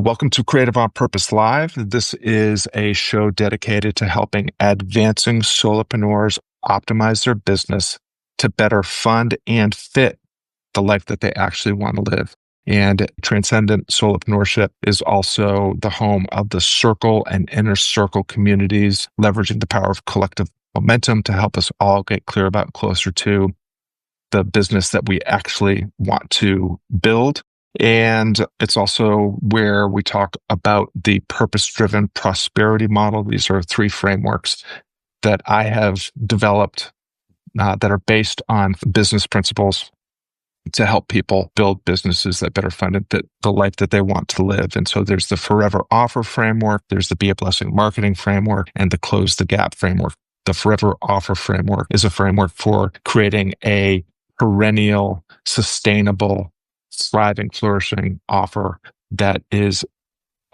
Welcome to Creative on Purpose Live. This is a show dedicated to helping advancing solopreneurs optimize their business to better fund and fit the life that they actually want to live. And Transcendent Solopreneurship is also the home of the Circle and Inner Circle communities, leveraging the power of collective momentum to help us all get clear about closer to the business that we actually want to build. And it's also where we talk about the purpose-driven prosperity model. These are three frameworks that I have developed that are based on business principles to help people build businesses that better fund the life that they want to live. And so there's the Forever Offer framework, there's the Be a Blessing marketing framework, and the Close the Gap framework. The Forever Offer framework is a framework for creating a perennial, sustainable, thriving, flourishing offer that is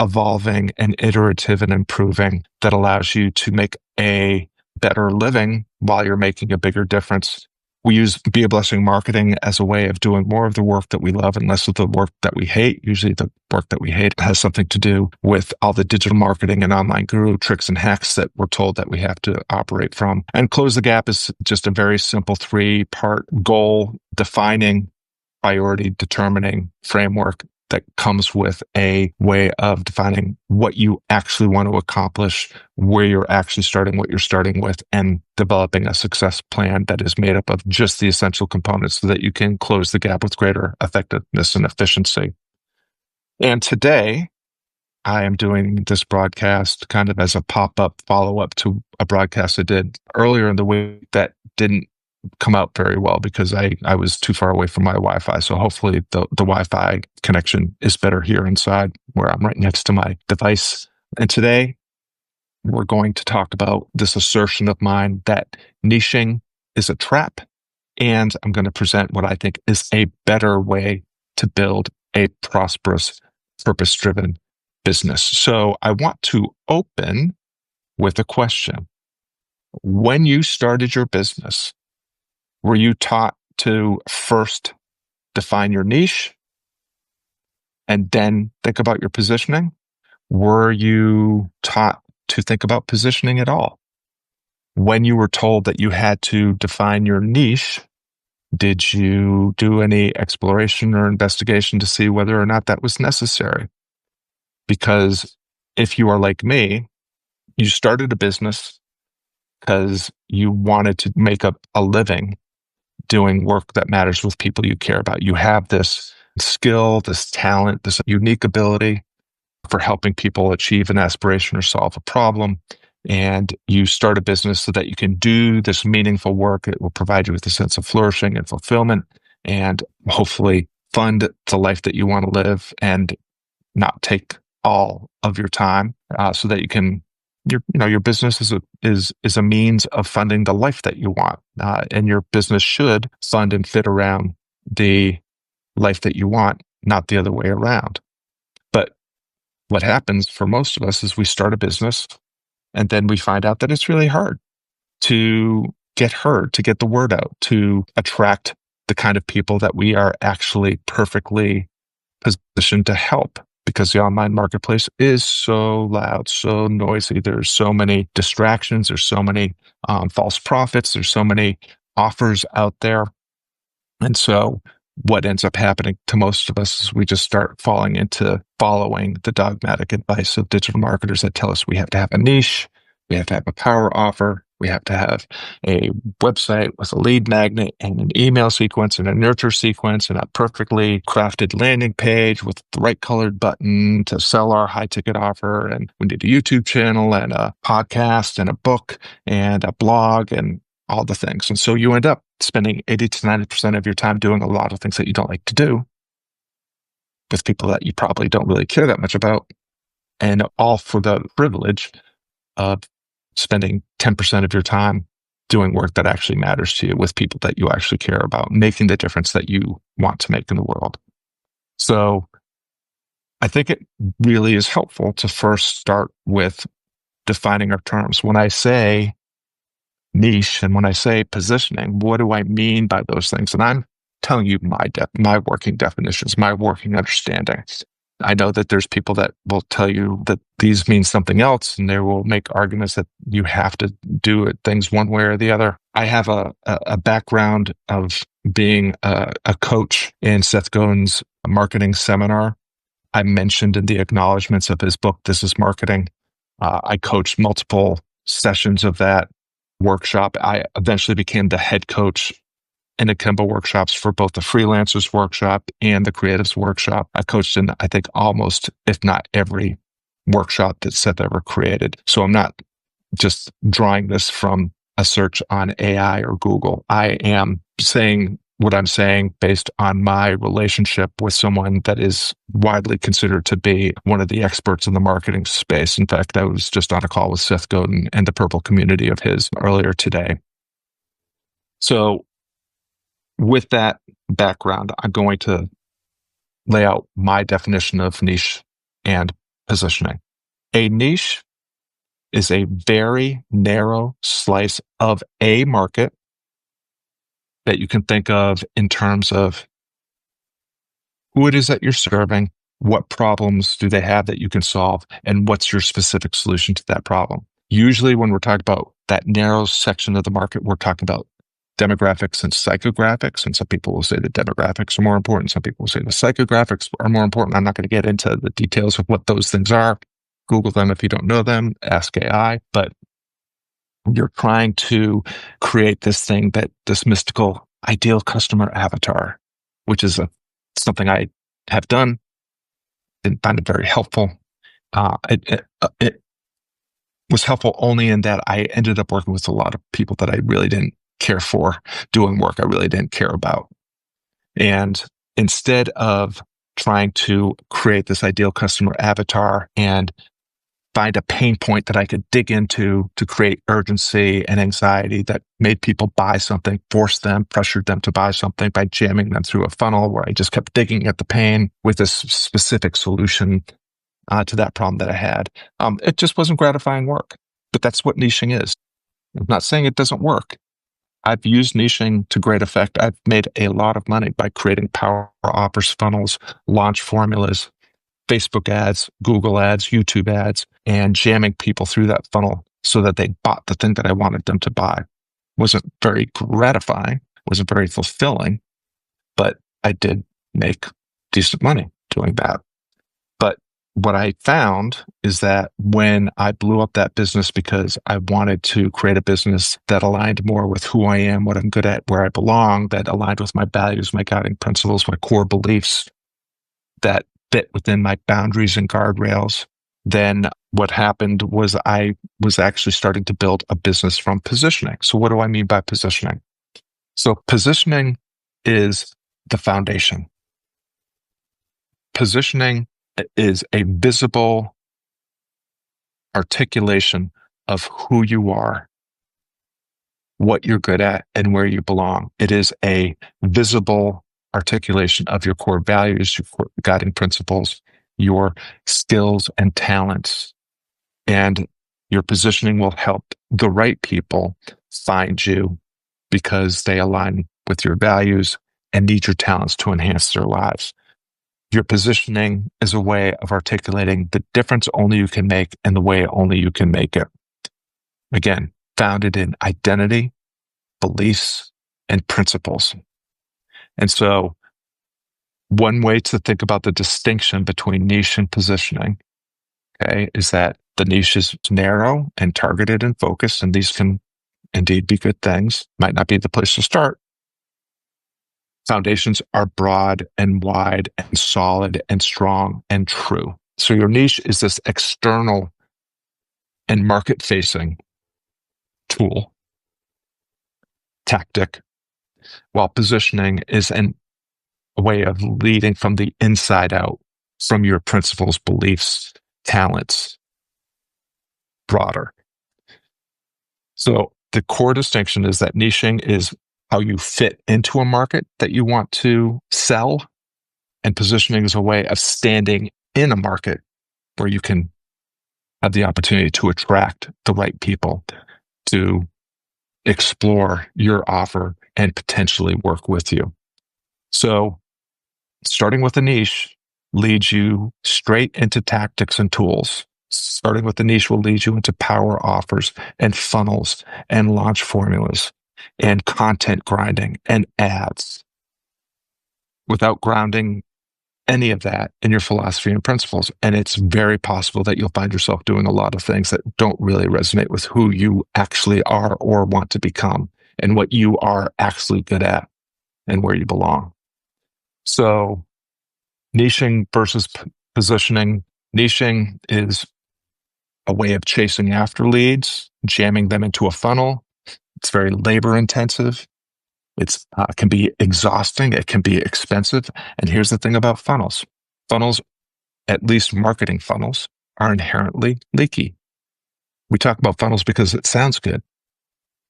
evolving and iterative and improving, that allows you to make a better living while you're making a bigger difference. We use Be a Blessing marketing as a way of doing more of the work that we love and less of the work that we hate. Usually the work that we hate has something to do with all the digital marketing and online guru tricks and hacks that we're told that we have to operate from. And Close the Gap is just a very simple 3-part goal defining, priority determining framework that comes with a way of defining what you actually want to accomplish, where you're actually starting, what you're starting with, and developing a success plan that is made up of just the essential components so that you can close the gap with greater effectiveness and efficiency. And today, I am doing this broadcast kind of as a pop-up follow-up to a broadcast I did earlier in the week that didn't come out very well because I was too far away from my Wi-Fi. So hopefully the Wi-Fi connection is better here inside where I'm right next to my device. And today we're going to talk about this assertion of mine that niching is a trap. And I'm going to present what I think is a better way to build a prosperous, purpose-driven business. So I want to open with a question. When you started your business, were you taught to first define your niche and then think about your positioning? Were you taught to think about positioning at all? When you were told that you had to define your niche, did you do any exploration or investigation to see whether or not that was necessary? Because if you are like me, you started a business because you wanted to make a living doing work that matters with people you care about. You have this skill, this talent, this unique ability for helping people achieve an aspiration or solve a problem. And you start a business so that you can do this meaningful work. It will provide you with a sense of flourishing and fulfillment and hopefully fund the life that you want to live and not take all of your time so that you can your business is a means of funding the life that you want, and your business should fund and fit around the life that you want, not the other way around. But what happens for most of us is we start a business, and then we find out that it's really hard to get heard, to get the word out, to attract the kind of people that we are actually perfectly positioned to help. Because the online marketplace is so loud, so noisy. There's so many distractions. There's so many false prophets. There's so many offers out there. And so what ends up happening to most of us is we just start falling into following the dogmatic advice of digital marketers that tell us we have to have a niche, we have to have a power offer, we have to have a website with a lead magnet and an email sequence and a nurture sequence and a perfectly crafted landing page with the right colored button to sell our high ticket offer. And we need a YouTube channel and a podcast and a book and a blog and all the things. And so you end up spending 80 to 90% of your time doing a lot of things that you don't like to do with people that you probably don't really care that much about, and all for the privilege of spending 10% of your time doing work that actually matters to you with people that you actually care about, making the difference that you want to make in the world. So I think it really is helpful to first start with defining our terms. When I say niche and when I say positioning, what do I mean by those things? And I'm telling you my working definitions, my working understanding. I know that there's people that will tell you that these mean something else, and they will make arguments that you have to do it, things one way or the other. I have a background of being a coach in Seth Godin's marketing seminar. I mentioned in the acknowledgments of his book, This is Marketing. I coached multiple sessions of that workshop. I eventually became the head coach in Akimbo workshops for both the freelancers workshop and the creatives workshop. I coached in, I think, almost, if not every workshop that Seth ever created. So I'm not just drawing this from a search on AI or Google. I am saying what I'm saying based on my relationship with someone that is widely considered to be one of the experts in the marketing space. In fact, I was just on a call with Seth Godin and the Purple community of his earlier today. So with that background, I'm going to lay out my definition of niche and positioning. A niche is a very narrow slice of a market that you can think of in terms of who it is that you're serving, what problems do they have that you can solve, and what's your specific solution to that problem. Usually when we're talking about that narrow section of the market, we're talking about demographics and psychographics. And some people will say the demographics are more important. Some people will say the psychographics are more important. I'm not going to get into the details of what those things are. Google them if you don't know them, ask AI, but you're trying to create this mystical ideal customer avatar, which is something I have done. Didn't find it very helpful. It was helpful only in that I ended up working with a lot of people that I really didn't care for, doing work I really didn't care about. And instead of trying to create this ideal customer avatar and find a pain point that I could dig into to create urgency and anxiety that made people buy something, forced them, pressured them to buy something by jamming them through a funnel where I just kept digging at the pain with this specific solution to that problem that I had. It just wasn't gratifying work, but that's what niching is. I'm not saying it doesn't work. I've used niching to great effect. I've made a lot of money by creating power offers funnels, launch formulas, Facebook ads, Google ads, YouTube ads, and jamming people through that funnel so that they bought the thing that I wanted them to buy. Wasn't very gratifying, wasn't very fulfilling, but I did make decent money doing that. But what I found is that when I blew up that business because I wanted to create a business that aligned more with who I am, what I'm good at, where I belong, that aligned with my values, my guiding principles, my core beliefs, that fit within my boundaries and guardrails, then what happened was I was actually starting to build a business from positioning. So what do I mean by positioning? So positioning is the foundation. Positioning is a visible articulation of who you are, what you're good at, and where you belong. It is a visible articulation of your core values, your core guiding principles, your skills and talents. And your positioning will help the right people find you because they align with your values and need your talents to enhance their lives. Your positioning is a way of articulating the difference only you can make and the way only you can make it. Again, founded in identity, beliefs, and principles. And so one way to think about the distinction between niche and positioning, okay, is that the niche is narrow and targeted and focused, and these can indeed be good things. Might not be the place to start. Foundations are broad and wide and solid and strong and true. So your niche is this external and market-facing tool, tactic, while positioning is a way of leading from the inside out, from your principles, beliefs, talents, broader. So the core distinction is that niching is how you fit into a market that you want to sell, and positioning is a way of standing in a market where you can have the opportunity to attract the right people to explore your offer and potentially work with you. So starting with a niche, leads you straight into tactics and tools. Starting with the niche will lead you into power offers and funnels and launch formulas and content grinding and ads without grounding any of that in your philosophy and principles. And it's very possible that you'll find yourself doing a lot of things that don't really resonate with who you actually are or want to become and what you are actually good at and where you belong. So niching versus positioning. Niching is a way of chasing after leads, jamming them into a funnel. It's very labor intensive. It can be exhausting. It can be expensive. And here's the thing about funnels. Funnels, at least marketing funnels, are inherently leaky. We talk about funnels because it sounds good.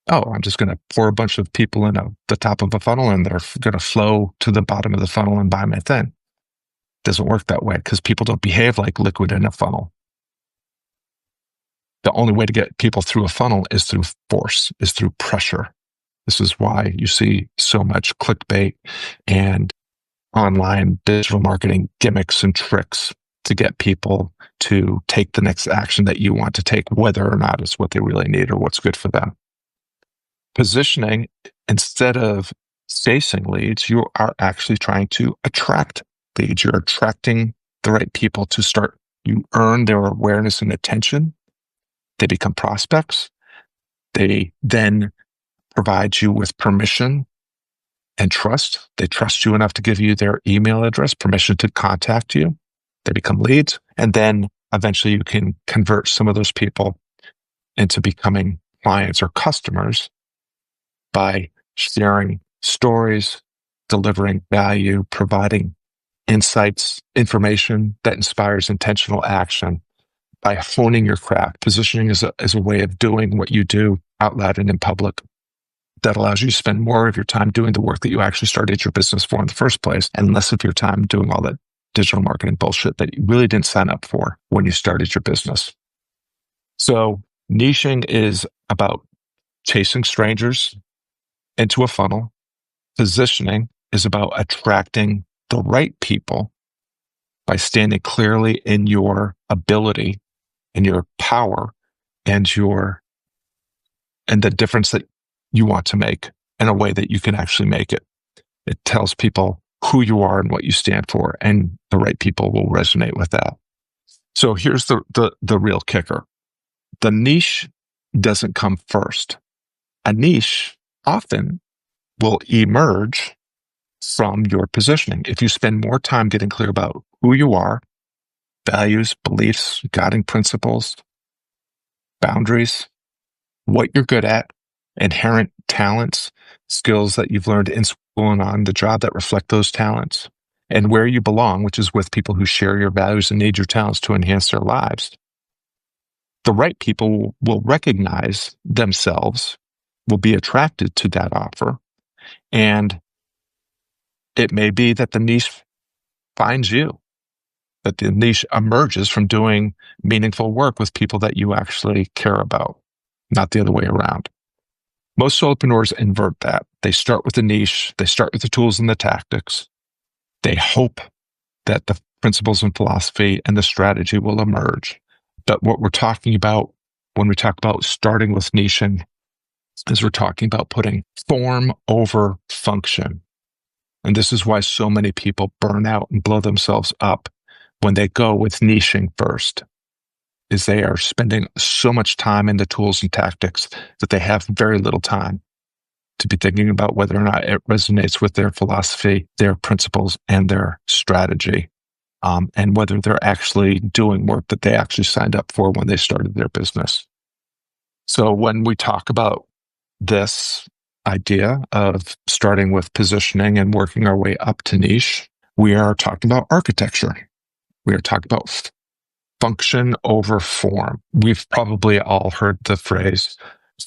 Oh, I'm just going to pour a bunch of people in the top of a funnel and they're going to flow to the bottom of the funnel and buy my thing. It doesn't work that way because people don't behave like liquid in a funnel. The only way to get people through a funnel is through force, is through pressure. This is why you see so much clickbait and online digital marketing gimmicks and tricks to get people to take the next action that you want to take, whether or not it's what they really need or what's good for them. Positioning, instead of chasing leads, you are actually trying to attract leads. You're attracting the right people to start. You earn their awareness and attention. They become prospects. They then provide you with permission and trust. They trust you enough to give you their email address, permission to contact you. They become leads. And then eventually you can convert some of those people into becoming clients or customers by sharing stories, delivering value, providing insights, information that inspires intentional action. By honing your craft. Positioning is a way of doing what you do out loud and in public that allows you to spend more of your time doing the work that you actually started your business for in the first place and less of your time doing all that digital marketing bullshit that you really didn't sign up for when you started your business. So niching is about chasing strangers into a funnel. Positioning is about attracting the right people by standing clearly in your ability and your power and the difference that you want to make in a way that you can actually make it. It tells people who you are and what you stand for, and the right people will resonate with that. So here's the real kicker. The niche doesn't come first. A niche often will emerge from your positioning. If you spend more time getting clear about who you are, values, beliefs, guiding principles, boundaries, what you're good at, inherent talents, skills that you've learned in school and on the job that reflect those talents, and where you belong, which is with people who share your values and need your talents to enhance their lives. The right people will recognize themselves, will be attracted to that offer, and it may be that the niche finds you. That the niche emerges from doing meaningful work with people that you actually care about, not the other way around. Most solopreneurs invert that. They start with the niche, they start with the tools and the tactics. They hope that the principles and philosophy and the strategy will emerge. But what we're talking about when we talk about starting with niching is we're talking about putting form over function. And this is why so many people burn out and blow themselves up when they go with niching first, is they are spending so much time in the tools and tactics that they have very little time to be thinking about whether or not it resonates with their philosophy, their principles, and their strategy, and whether they're actually doing work that they actually signed up for when they started their business. So when we talk about this idea of starting with positioning and working our way up to niche, we are talking about architecture. We are talking about function over form. We've probably all heard the phrase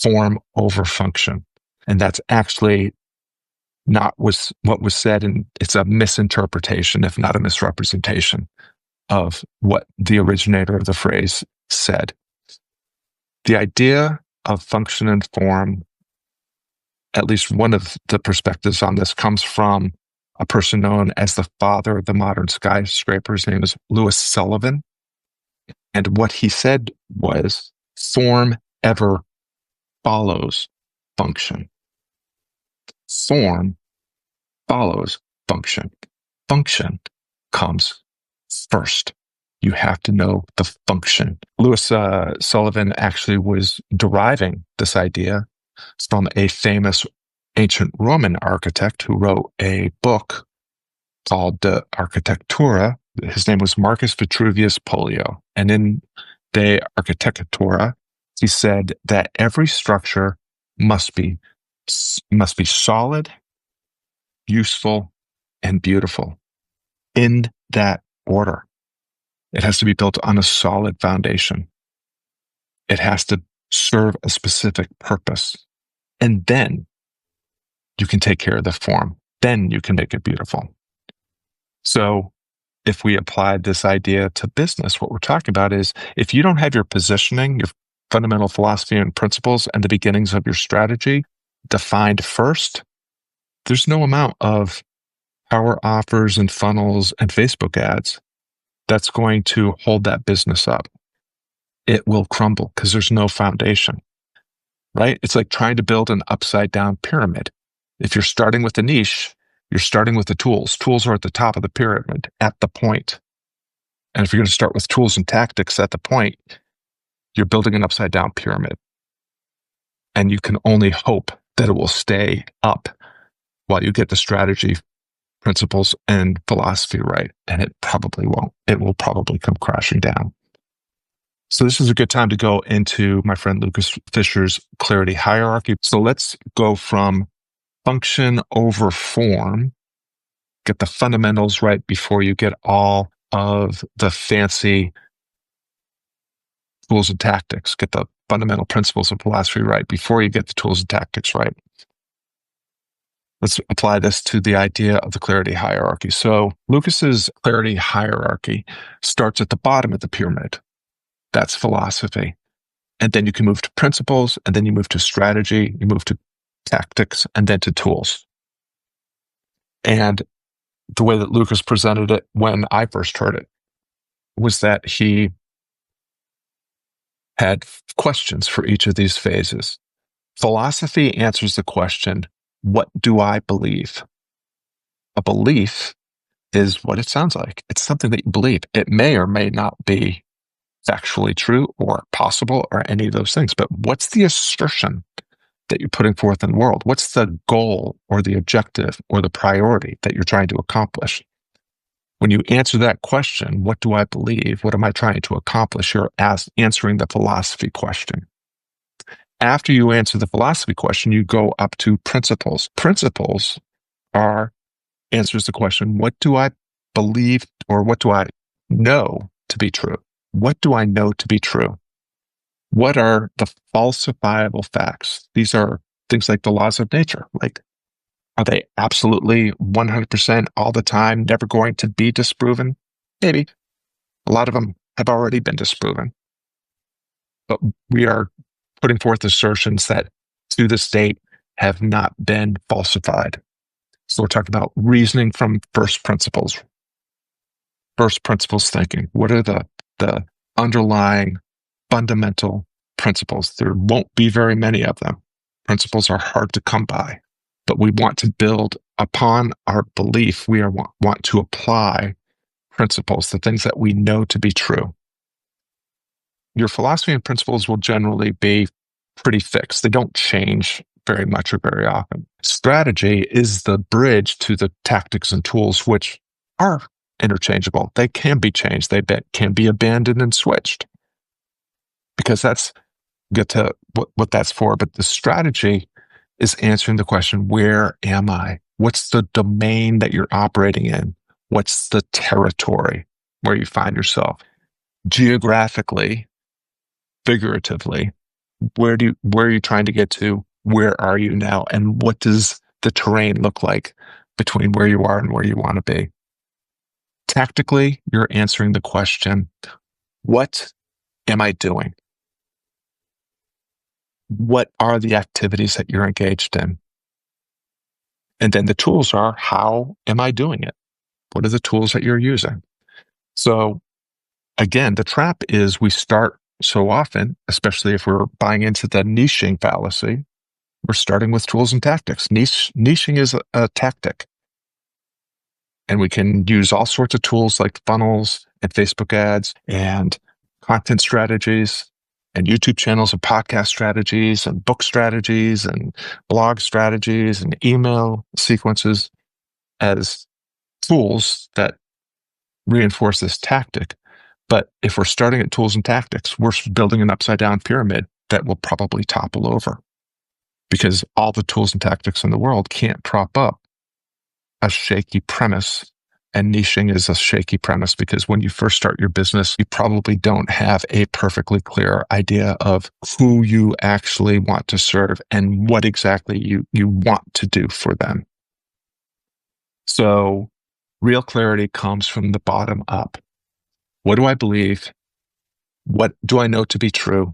form over function. And that's actually not what was said, and it's a misinterpretation, if not a misrepresentation, of what the originator of the phrase said. The idea of function and form, at least one of the perspectives on this, comes from a person known as the father of the modern skyscraper. His name is Louis Sullivan. And what he said was, form ever follows function. Form follows function. Function comes first. You have to know the function. Louis Sullivan actually was deriving this idea from a famous ancient Roman architect who wrote a book called De Architectura. His name was Marcus Vitruvius Polio. And in De Architectura, he said that every structure must be solid, useful, and beautiful in that order. It has to be built on a solid foundation. It has to serve a specific purpose. And then you can take care of the form. Then you can make it beautiful. So if we applied this idea to business, what we're talking about is if you don't have your positioning, your fundamental philosophy and principles, and the beginnings of your strategy defined first, there's no amount of power offers and funnels and Facebook ads that's going to hold that business up. It will crumble because there's no foundation, right? It's like trying to build an upside down pyramid. If you're starting with a niche, you're starting with the tools. Tools are at the top of the pyramid, at the point. And if you're going to start with tools and tactics at the point, you're building an upside down pyramid. And you can only hope that it will stay up while you get the strategy, principles, and philosophy right. And it probably won't. It will probably come crashing down. So this is a good time to go into my friend Lucas Fisher's clarity hierarchy. So let's go from function over form, get the fundamentals right before you get all of the fancy tools and tactics. Get the fundamental principles of philosophy right before you get the tools and tactics right. Let's apply this to the idea of the clarity hierarchy. So Lucas's clarity hierarchy starts at the bottom of the pyramid. That's philosophy. And then you can move to principles, and then you move to strategy, you move to tactics, and then to tools. And the way that Lucas presented it when I first heard it was that he had questions for each of these phases. Philosophy answers the question, what do I believe? A belief is what it sounds like. It's something that you believe. It may or may not be factually true or possible or any of those things, but what's the assertion that you're putting forth in the world? What's the goal or the objective or the priority that you're trying to accomplish? When you answer that question, what do I believe? What am I trying to accomplish? You're answering the philosophy question. After you answer the philosophy question, you go up to principles. Principles answers the question, what do I believe or what do I know to be true? What do I know to be true? What are the falsifiable facts? These are things like the laws of nature. Like, are they absolutely 100% all the time, never going to be disproven? Maybe. A lot of them have already been disproven. But we are putting forth assertions that to this date have not been falsified. So we're talking about reasoning from first principles thinking. What are the underlying fundamental principles? There won't be very many of them. Principles are hard to come by, but we want to build upon our belief. We want to apply principles, the things that we know to be true. Your philosophy and principles will generally be pretty fixed. They don't change very much or very often. Strategy is the bridge to the tactics and tools, which are interchangeable. They can be changed. They can be abandoned and switched, because that's get to what that's for. But the strategy is answering the question, where am I? What's the domain that you're operating in? What's the territory where you find yourself? Geographically, figuratively, where are you trying to get to? Where are you now? And what does the terrain look like between where you are and where you want to be? Tactically, you're answering the question, what am I doing? What are the activities that you're engaged in? And then the tools are, how am I doing it? What are the tools that you're using? So again, the trap is we start so often, especially if we're buying into the niching fallacy, we're starting with tools and tactics. Niching is a tactic. And we can use all sorts of tools like funnels and Facebook ads and content strategies and YouTube channels and podcast strategies and book strategies and blog strategies and email sequences as tools that reinforce this tactic. But if we're starting at tools and tactics, we're building an upside down pyramid that will probably topple over, because all the tools and tactics in the world can't prop up a shaky premise. And niching is a shaky premise, because when you first start your business, you probably don't have a perfectly clear idea of who you actually want to serve and what exactly you want to do for them. So real clarity comes from the bottom up. What do I believe? What do I know to be true?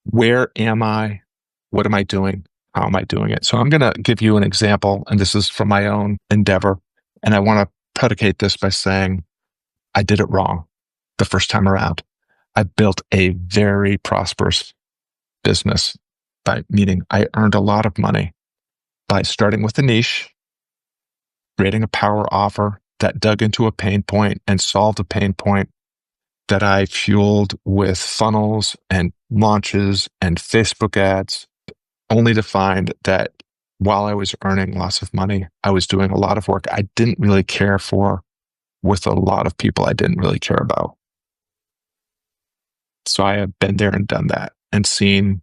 Where am I? What am I doing? How am I doing it? So I'm going to give you an example, and this is from my own endeavor. And I want to predicate this by saying I did it wrong the first time around. I built a very prosperous business, meaning I earned a lot of money by starting with a niche, creating a power offer that dug into a pain point and solved a pain point that I fueled with funnels and launches and Facebook ads, only to find that while I was earning lots of money, I was doing a lot of work I didn't really care for with a lot of people I didn't really care about. So I have been there and done that and seen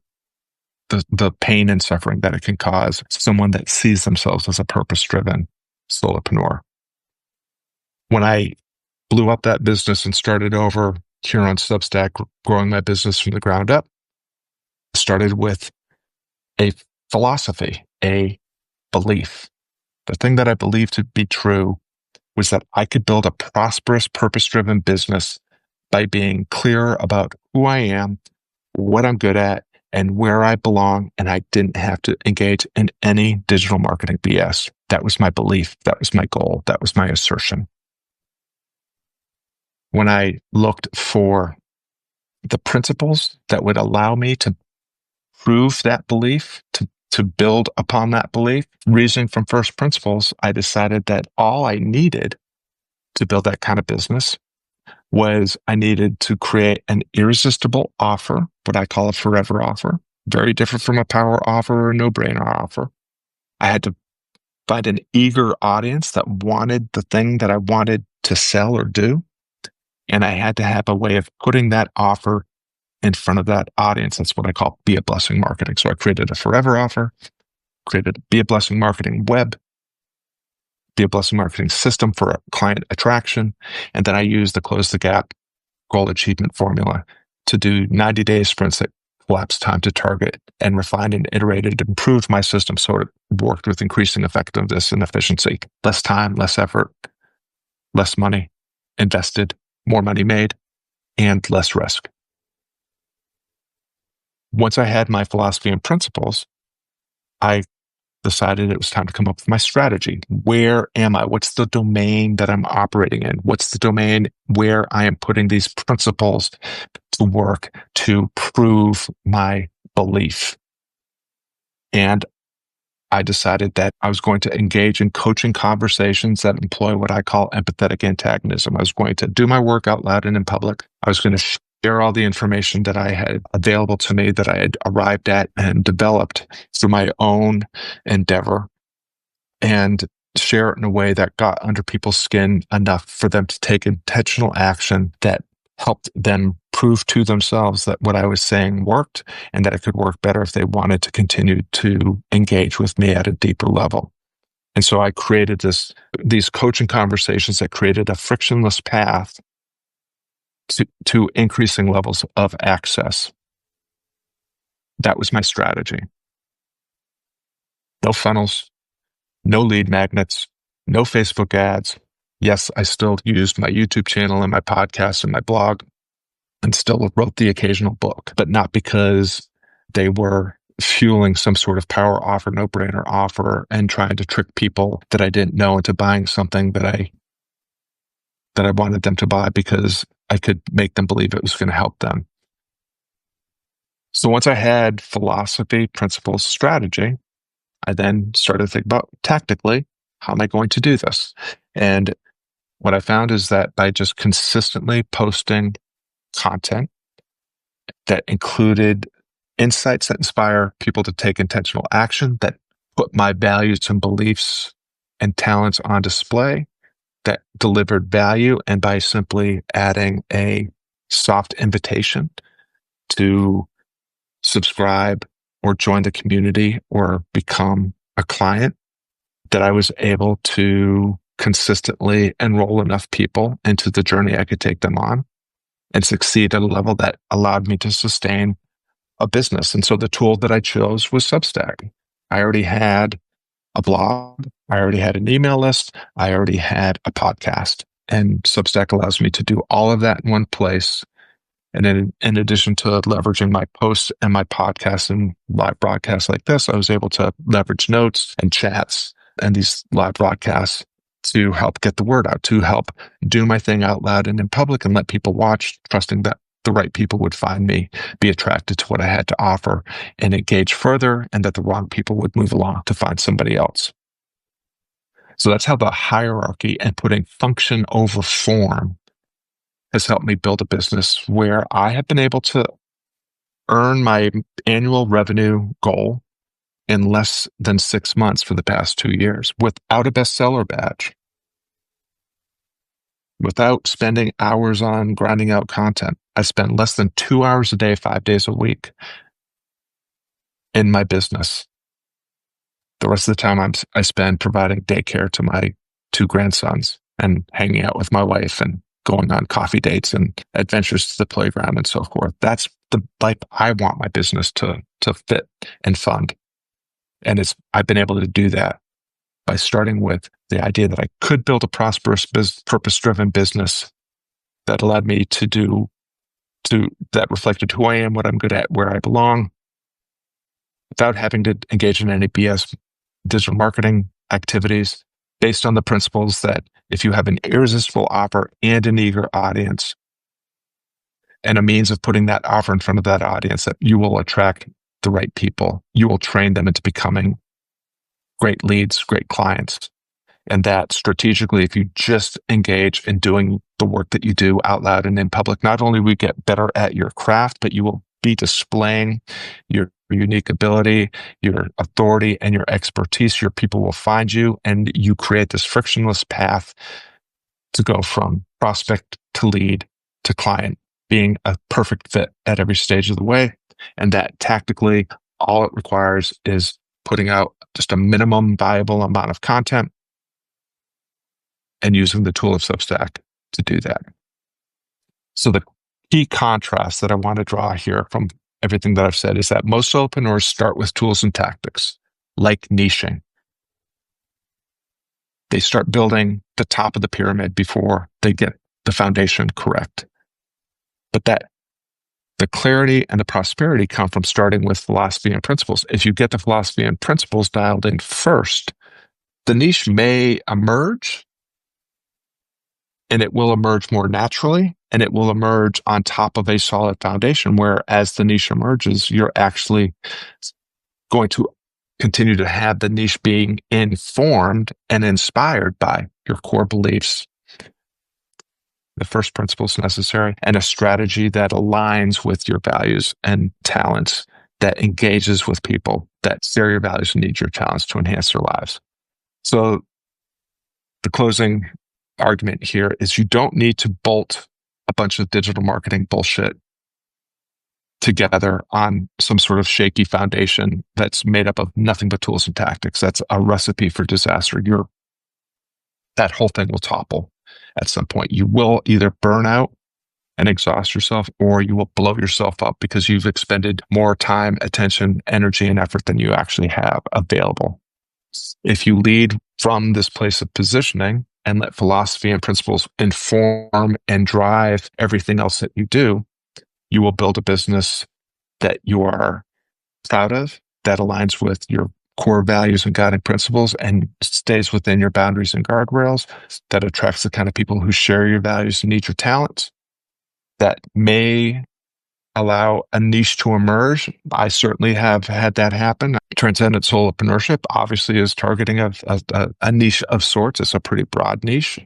the pain and suffering that it can cause someone that sees themselves as a purpose-driven solopreneur. When I blew up that business and started over here on Substack, growing my business from the ground up, I started with a philosophy, a belief. The thing that I believed to be true was that I could build a prosperous, purpose-driven business by being clear about who I am, what I'm good at, and where I belong, and I didn't have to engage in any digital marketing BS. That was my belief. That was my goal. That was my assertion. When I looked for the principles that would allow me to prove that belief, to build upon that belief, reasoning from first principles, I decided that all I needed to build that kind of business was I needed to create an irresistible offer, what I call a forever offer, very different from a power offer or a no-brainer offer. I had to find an eager audience that wanted the thing that I wanted to sell or do. And I had to have a way of putting that offer in front of that audience. That's what I call Be a Blessing marketing. So I created a forever offer, created a Be a Blessing marketing web, Be a Blessing marketing system for client attraction. And then I used the Close the Gap goal achievement formula to do 90-day sprints that collapsed time to target and refined and iterated and improved my system so it worked with increasing effectiveness and efficiency. Less time, less effort, less money invested, more money made, and less risk. Once I had my philosophy and principles, I decided it was time to come up with my strategy. Where am I? What's the domain that I'm operating in? What's the domain where I am putting these principles to work to prove my belief? And I decided that I was going to engage in coaching conversations that employ what I call empathetic antagonism. I was going to do my work out loud and in public. I was going to share all the information that I had available to me, that I had arrived at and developed through my own endeavor, and share it in a way that got under people's skin enough for them to take intentional action that helped them prove to themselves that what I was saying worked and that it could work better if they wanted to continue to engage with me at a deeper level. And so I created these coaching conversations that created a frictionless path to increasing levels of access. That was my strategy. No funnels, no lead magnets, no Facebook ads. Yes, I still used my YouTube channel and my podcast and my blog and still wrote the occasional book, but not because they were fueling some sort of power offer, no-brainer offer, and trying to trick people that I didn't know into buying something that I wanted them to buy because I could make them believe it was going to help them. So once I had philosophy, principles, strategy, I then started to think about tactically, how am I going to do this? And what I found is that by just consistently posting content that included insights that inspire people to take intentional action, that put my values and beliefs and talents on display, that delivered value, and by simply adding a soft invitation to subscribe or join the community or become a client, that I was able to consistently enroll enough people into the journey I could take them on and succeed at a level that allowed me to sustain a business. And so the tool that I chose was Substack. I already had a blog. I already had an email list. I already had a podcast. And Substack allows me to do all of that in one place. And in addition to leveraging my posts and my podcasts and live broadcasts like this, I was able to leverage notes and chats and these live broadcasts to help get the word out, to help do my thing out loud and in public and let people watch, trusting that the right people would find me, be attracted to what I had to offer, and engage further, and that the wrong people would move along to find somebody else. So that's how the hierarchy and putting function over form has helped me build a business where I have been able to earn my annual revenue goal in less than 6 months for the past 2 years without a bestseller badge, without spending hours on grinding out content. I spend less than 2 hours a day, 5 days a week in my business. The rest of the time I spend providing daycare to my 2 grandsons and hanging out with my wife and going on coffee dates and adventures to the playground and so forth. That's the life I want my business to fit and fund. And I've been able to do that by starting with the idea that I could build a prosperous, purpose-driven business that allowed me that reflected who I am, what I'm good at, where I belong, without having to engage in any BS digital marketing activities, based on the principles that if you have an irresistible offer and an eager audience and a means of putting that offer in front of that audience, that you will attract the right people. You will train them into becoming great leads, great clients. And that strategically, if you just engage in doing the work that you do out loud and in public, not only will you get better at your craft, but you will be displaying your unique ability, your authority, and your expertise. Your people will find you, and you create this frictionless path to go from prospect to lead to client, being a perfect fit at every stage of the way. And that tactically, all it requires is putting out just a minimum viable amount of content and using the tool of Substack to do that. So the key contrast that I want to draw here from everything that I've said is that most solopreneurs start with tools and tactics, like niching. They start building the top of the pyramid before they get the foundation correct. But the clarity and the prosperity come from starting with philosophy and principles. If you get the philosophy and principles dialed in first, the niche may emerge, and it will emerge more naturally, and it will emerge on top of a solid foundation where as the niche emerges, you're actually going to continue to have the niche being informed and inspired by your core beliefs, the first principles necessary, and a strategy that aligns with your values and talents, that engages with people that share your values and need your talents to enhance their lives. So the closing argument here is you don't need to bolt a bunch of digital marketing bullshit together on some sort of shaky foundation that's made up of nothing but tools and tactics. That's a recipe for disaster. That whole thing will topple at some point. You will either burn out and exhaust yourself, or you will blow yourself up because you've expended more time, attention, energy, and effort than you actually have available. If you lead from this place of positioning and let philosophy and principles inform and drive everything else that you do, you will build a business that you are proud of that aligns with your core values and guiding principles and stays within your boundaries and guardrails, that attracts the kind of people who share your values and need your talents, that may allow a niche to emerge. I certainly have had that happen. Transcendent Solopreneurship obviously is targeting a niche of sorts. It's a pretty broad niche,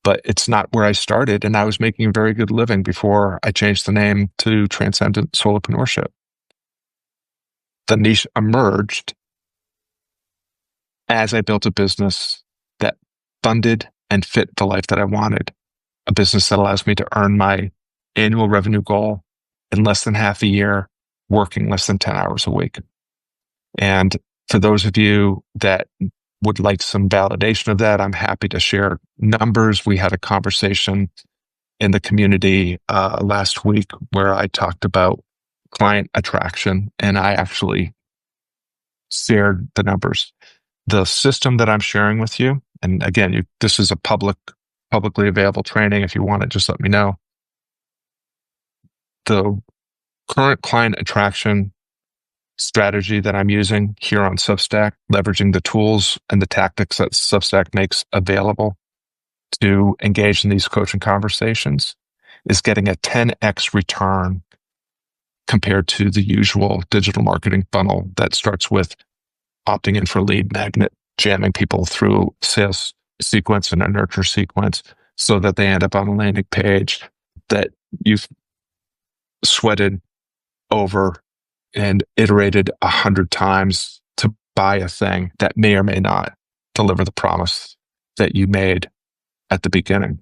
but it's not where I started. And I was making a very good living before I changed the name to Transcendent Solopreneurship. The niche emerged as I built a business that funded and fit the life that I wanted, a business that allows me to earn my annual revenue goal in less than half a year, working less than 10 hours a week. And for those of you that would like some validation of that, I'm happy to share numbers. We had a conversation in the community last week where I talked about client attraction, and I actually shared the numbers. The system that I'm sharing with you, and again, this is a publicly available training. If you want it, just let me know. The current client attraction strategy that I'm using here on Substack, leveraging the tools and the tactics that Substack makes available to engage in these coaching conversations, is getting a 10x return compared to the usual digital marketing funnel that starts with opting in for lead magnet, jamming people through sales sequence and a nurture sequence so that they end up on a landing page that you've sweated over and iterated 100 times to buy a thing that may or may not deliver the promise that you made at the beginning.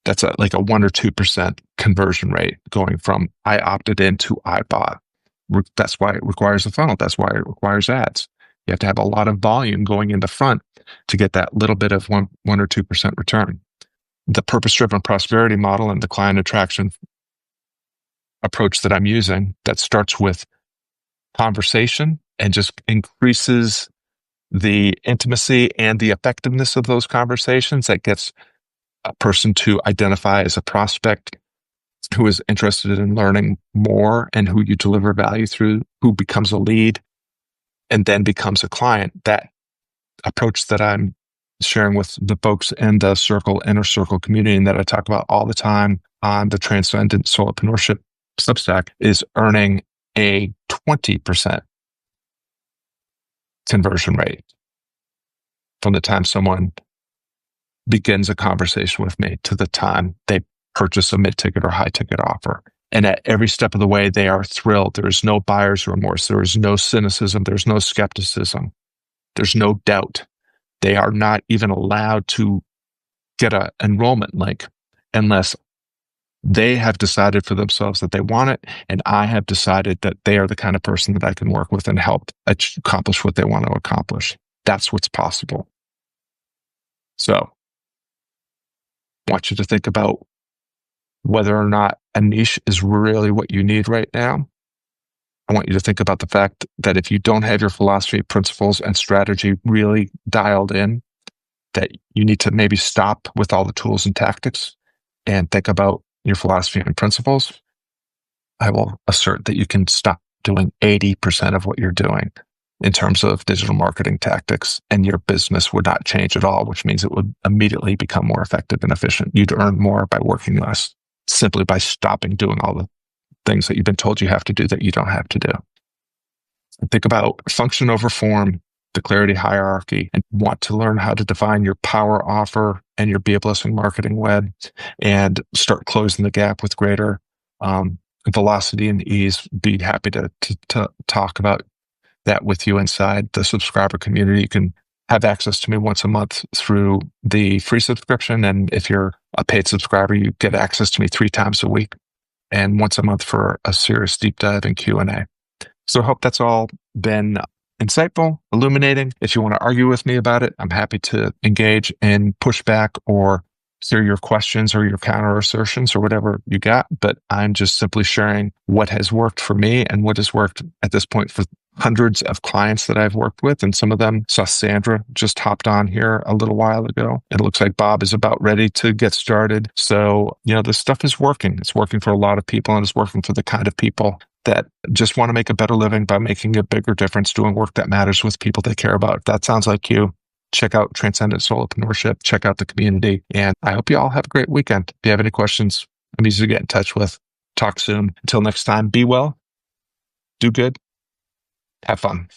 That's like a 1 or 2% conversion rate going from I opted in to I bought. That's why it requires a funnel. That's why it requires ads. You have to have a lot of volume going in the front to get that little bit of 1 or 2% return. The purpose-driven prosperity model and the client attraction approach that I'm using, that starts with conversation and just increases the intimacy and the effectiveness of those conversations, that gets a person to identify as a prospect who is interested in learning more and who you deliver value through, who becomes a lead and then becomes a client. That approach that I'm sharing with the folks in the inner circle community, and that I talk about all the time on the Transcendent Solopreneurship Substack, is earning a 20% conversion rate from the time someone begins a conversation with me to the time they purchase a mid-ticket or high-ticket offer. And at every step of the way, they are thrilled. There is no buyer's remorse. There is no cynicism. There's no skepticism. There's no doubt. They are not even allowed to get an enrollment link unless they have decided for themselves that they want it, and I have decided that they are the kind of person that I can work with and help accomplish what they want to accomplish. That's what's possible. So, I want you to think about whether or not a niche is really what you need right now. I want you to think about the fact that if you don't have your philosophy, principles, and strategy really dialed in, that you need to maybe stop with all the tools and tactics and think about your philosophy and principles. I will assert that you can stop doing 80% of what you're doing in terms of digital marketing tactics, and your business would not change at all, which means it would immediately become more effective and efficient. You'd earn more by working less, simply by stopping doing all the things that you've been told you have to do that you don't have to do. And think about function over form, the clarity hierarchy, and want to learn how to define your power offer and your Be a Blessing marketing web, and start closing the gap with greater velocity and ease. Be happy to talk about that with you inside the subscriber community. You can have access to me once a month through the free subscription. And if you're a paid subscriber, you get access to me 3 times a week and once a month for a serious deep dive and Q&A. So I hope that's all been insightful, illuminating. If you want to argue with me about it, I'm happy to engage in pushback or hear your questions or your counter assertions or whatever you got. But I'm just simply sharing what has worked for me and what has worked at this point for hundreds of clients that I've worked with. And some of them, saw Sandra just hopped on here a little while ago. It looks like Bob is about ready to get started. So, this stuff is working. It's working for a lot of people, and it's working for the kind of people that just want to make a better living by making a bigger difference, doing work that matters with people they care about. If that sounds like you, check out Transcendent Solopreneurship, check out the community, and I hope you all have a great weekend. If you have any questions, I'm easy to get in touch with. Talk soon. Until next time, be well, do good, have fun.